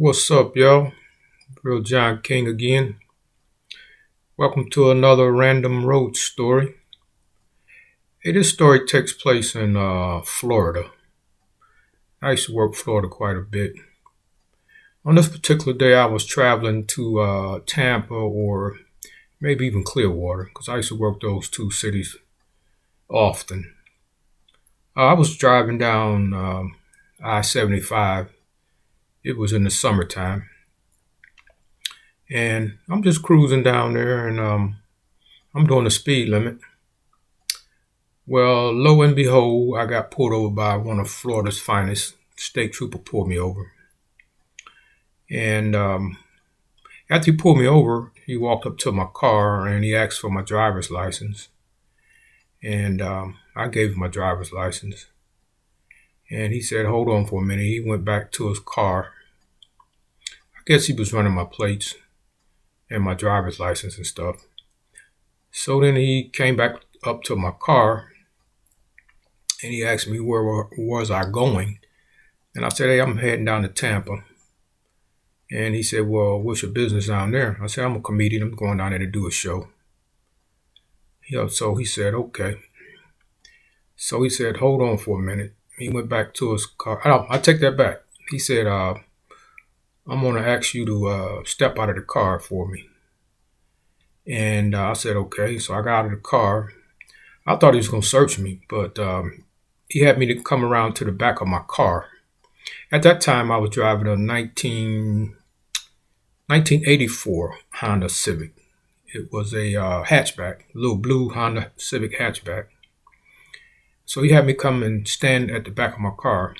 What's up, y'all? Real John King again. Welcome to another random road story. Hey, this story takes place in Florida. I used to work Florida quite a bit. On this particular day, I was traveling to Tampa or maybe even Clearwater because I used to work those two cities often. I was driving down I-75. It was in the summertime. And I'm just cruising down there and I'm doing the speed limit. Well, lo and behold, I got pulled over by one of Florida's finest. State trooper pulled me over. And after he pulled me over, he walked up to my car and he asked for my driver's license. And I gave him my driver's license. And he said, hold on for a minute. He went back to his car. I guess he was running my plates and my driver's license and stuff. So then he came back up to my car and he asked me where was I going. And I said, hey, I'm heading down to Tampa. And he said, well, what's your business down there? I said, I'm a comedian. I'm going down there to do a show. So he said, okay. So he said, hold on for a minute. He went back to his car. I take that back. He said, I'm going to ask you to step out of the car for me. And I said, okay. So I got out of the car. I thought he was going to search me, but he had me to come around to the back of my car. At that time, I was driving a 1984 Honda Civic. It was a hatchback, a little blue Honda Civic hatchback. So he had me come and stand at the back of my car.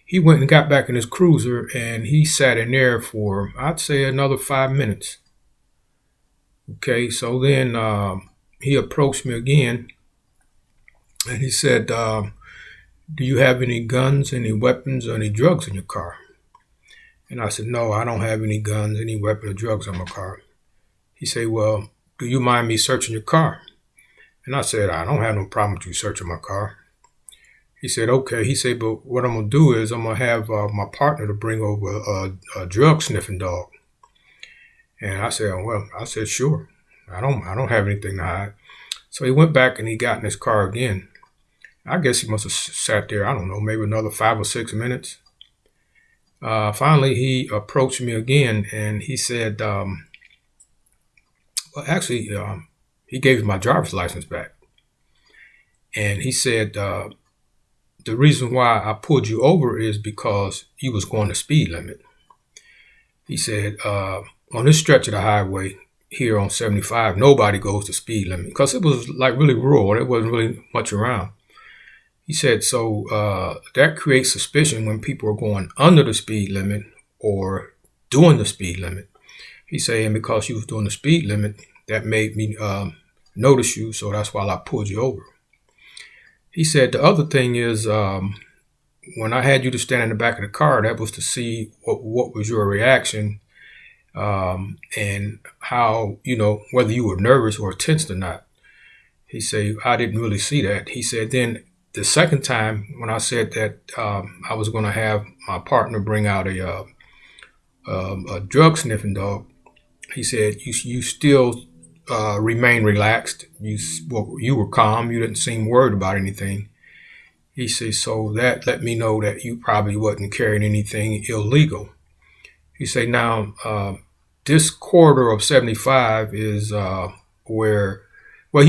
He went and got back in his cruiser, and he sat in there for, I'd say, another 5 minutes. Okay, so then he approached me again, and he said, do you have any guns, any weapons, or any drugs in your car? And I said, no, I don't have any guns, any weapons, or drugs in my car. He said, well, do you mind me searching your car? And I said, I don't have no problem with you searching my car. He said, okay. He said, but what I'm going to do is I'm going to have my partner to bring over a drug sniffing dog. And I said, well, I said, sure. I don't have anything to hide. So he went back and he got in his car again. I guess he must have sat there, I don't know, maybe another 5 or 6 minutes. Finally, he approached me again and he said, he gave me my driver's license back. And he said, the reason why I pulled you over is because you was going the speed limit. He said, on this stretch of the highway here on 75, nobody goes the speed limit because it was like really rural. There wasn't really much around. He said, so that creates suspicion when people are going under the speed limit or doing the speed limit. He said, and because you was doing the speed limit, that made me notice you, so that's why I pulled you over. He said, the other thing is, when I had you to stand in the back of the car, that was to see what was your reaction and how, whether you were nervous or tense or not. He said, I didn't really see that. He said, then the second time when I said that I was going to have my partner bring out a drug sniffing dog, he said, you still remain relaxed. You were calm. You didn't seem worried about anything. He said, so that let me know that you probably wasn't carrying anything illegal. He said, now, this corridor of 75 is he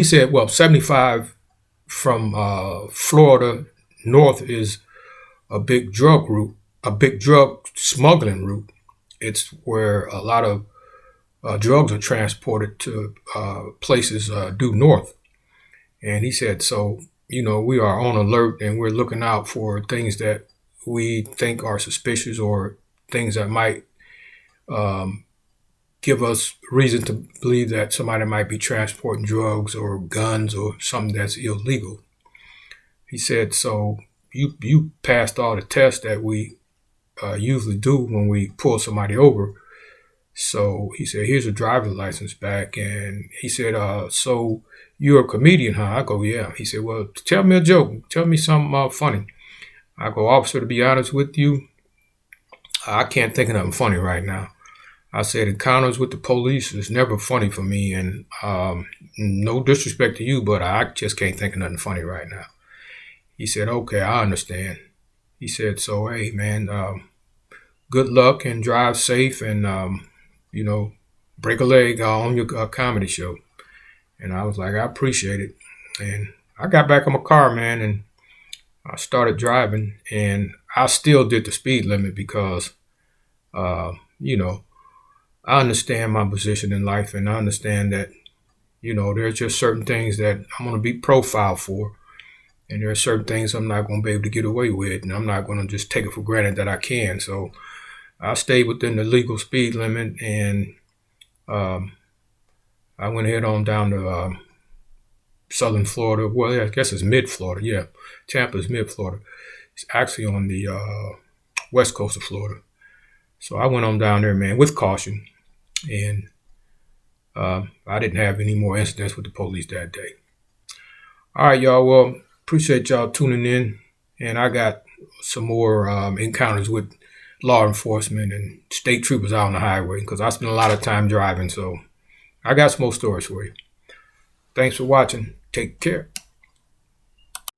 said, 75 from Florida north is a big drug route, a big drug smuggling route. It's where a lot of drugs are transported to places due north. And he said, so, we are on alert and we're looking out for things that we think are suspicious or things that might give us reason to believe that somebody might be transporting drugs or guns or something that's illegal. He said, so you passed all the tests that we usually do when we pull somebody over. So he said, here's a driver's license back. And he said, so you're a comedian, huh? I go, yeah. He said, well, tell me a joke. Tell me something funny. I go, officer, to be honest with you, I can't think of nothing funny right now. I said encounters with the police is never funny for me, and no disrespect to you, but I just can't think of nothing funny right now. He said, okay, I understand. He said, so, hey, man, good luck and drive safe and, break a leg on your comedy show. And I was like, I appreciate it. And I got back in my car, man, and I started driving, and I still did the speed limit because, I understand my position in life, and I understand that, there's just certain things that I'm going to be profiled for. And there are certain things I'm not going to be able to get away with, and I'm not going to just take it for granted that I can. So I stayed within the legal speed limit, and I went ahead on down to southern Florida. Well, I guess it's mid-Florida. Yeah, Tampa's mid-Florida. It's actually on the west coast of Florida. So I went on down there, man, with caution, and I didn't have any more incidents with the police that day. All right, y'all. Well, appreciate y'all tuning in, and I got some more encounters with law enforcement and state troopers out on the highway because I spend a lot of time driving, so I got some more stories for you. Thanks for watching. Take care.